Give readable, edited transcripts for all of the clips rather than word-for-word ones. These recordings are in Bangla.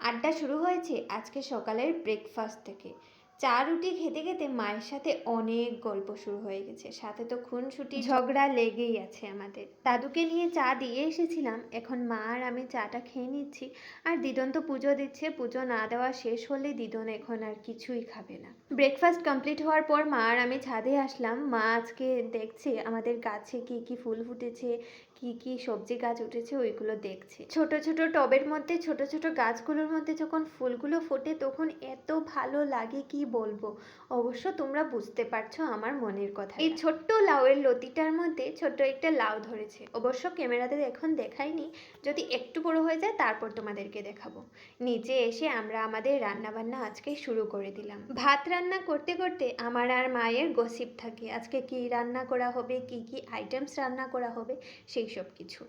আড্ডা শুরু হয়েছে আজকে সকালের ব্রেকফাস্ট থেকে। চা রুটি খেতে খেতে মায়ের সাথে অনেক গল্প শুরু হয়ে গেছে, সাথে তো খুনসুটি ঝগড়া লেগেই আছে আমাদের। দাদুকে নিয়ে চা দিয়ে এসেছিলাম, এখন মা আর আমি চাটা খেয়ে নিচ্ছি। আর দিদন তো পুজো দিচ্ছে, পুজো না দেওয়া শেষ হলে দিদন এখন আর কিছুই খাবে না। ব্রেকফাস্ট কমপ্লিট হওয়ার পর মা আর আমি ছাদে আসলাম। মা আজকে দেখছে আমাদের গাছে কি কি ফুল ফুটেছে, কি কি সবজি গাছ উঠেছে ওইগুলো দেখছে। ছোট ছোট টবের মধ্যে ছোট ছোট গাছগুলোর মধ্যে যখন ফুলগুলো ফোটে তখন এত ভালো লাগে কি বলবো। অবশ্য তোমরা বুঝতে পারছো আমার মনের কথা। এই ছোট্ট লাউয়ের লতিটার মধ্যে ছোট্ট একটা লাউ ধরেছে, অবশ্য ক্যামেরাতে এখন দেখাইনি, যদি একটু বড় হয়ে যায় তারপর তোমাদেরকে দেখাবো। নিচে এসে আমরা আমাদের রান্না বান্না আজকে শুরু করে দিলাম। ভাত রান্না করতে করতে আমার আর মায়ের গসিপ থাকে, আজকে কি রান্না করা হবে, কি কি আইটেমস রান্না করা হবে, সেই সব কিছু।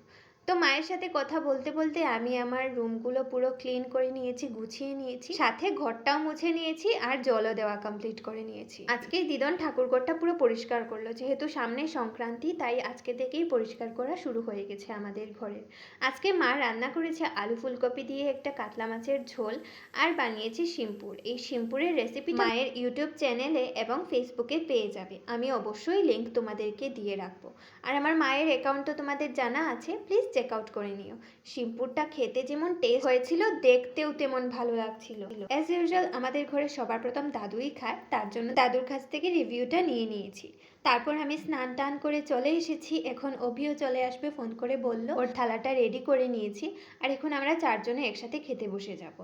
তো মায়ের সাথে কথা বলতে বলতে আমি আমার রুমগুলো পুরো ক্লিন করে নিয়েছি, গুছিয়ে নিয়েছি, সাথে ঘরটাও মুছে নিয়েছি আর জলও দেওয়া কমপ্লিট করে নিয়েছি। আজকেই দিদন ঠাকুরঘরটা পুরো পরিষ্কার করলো, যেহেতু সামনে সংক্রান্তি তাই আজকে থেকেই পরিষ্কার করা শুরু হয়ে গেছে আমাদের ঘরের। আজকে মা রান্না করেছে আলু ফুলকপি দিয়ে একটা কাতলা মাছের ঝোল আর বানিয়েছি শিমপুর। এই শিমপুরের রেসিপি মায়ের ইউটিউব চ্যানেলে এবং ফেসবুকে পেয়ে যাবে, আমি অবশ্যই লিঙ্ক তোমাদেরকে দিয়ে রাখবো। আর আমার মায়ের অ্যাকাউন্ট তো তোমাদের জানা আছে, প্লিজ চেক আউট করে নিও। শিমপুরটা খেতে যেমন টেস্ট হয়েছিল, দেখতেও তেমন ভালো লাগছিল। অ্যাজ ইউজুয়াল আমাদের ঘরে সবার প্রথম দাদুই খায়, তার জন্য দাদুর কাছ থেকে রিভিউটা নিয়ে নিয়েছি। তারপর আমি স্নান টান করে চলে এসেছি, এখন অভিও চলে আসবে ফোন করে বলল, ওর থালাটা রেডি করে নিয়েছি। আর এখন আমরা চারজনে একসাথে খেতে বসে যাব।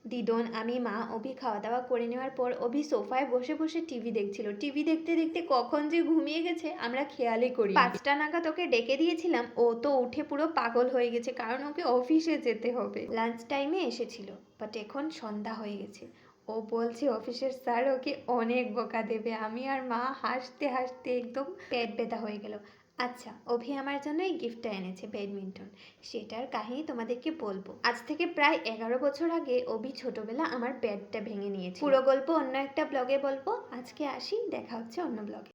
দিদন, আমি, মা, অভি খাওয়া দাওয়া করে নেওয়ার পর অভি সোফায় বসে বসে টিভি দেখছিল। টিভি দেখতে দেখতে কখন যে ঘুমিয়ে গেছে আমরা খেয়ালই করি। 5টা নাগাদ ওকে ডেকে দিয়েছিলাম, ও তো উঠে পুরো পাগল হয়ে গেছে, কারণ ওকে অফিসে যেতে হবে। লাঞ্চ টাইমে এসেছিল, বাট এখন সন্ধ্যা হয়ে গেছে। ও বলছে অফিসের স্যার ওকে অনেক বকা দেবে। আমি আর মা হাসতে হাসতে একদম পেট ব্যথা হয়ে গেল। আচ্ছা, অভি আমার জন্য এই গিফটটা এনেছে, ব্যাডমিন্টন। সেটার কাহিনী তোমাদেরকে বলবো। আজ থেকে প্রায় 11 বছর আগে অভি ছোটবেলা আমার ব্যাটটা ভেঙে নিয়েছে। পুরো গল্প অন্য একটা ব্লগে বলবো। আজকে আসি, দেখা হচ্ছে অন্য ব্লগে।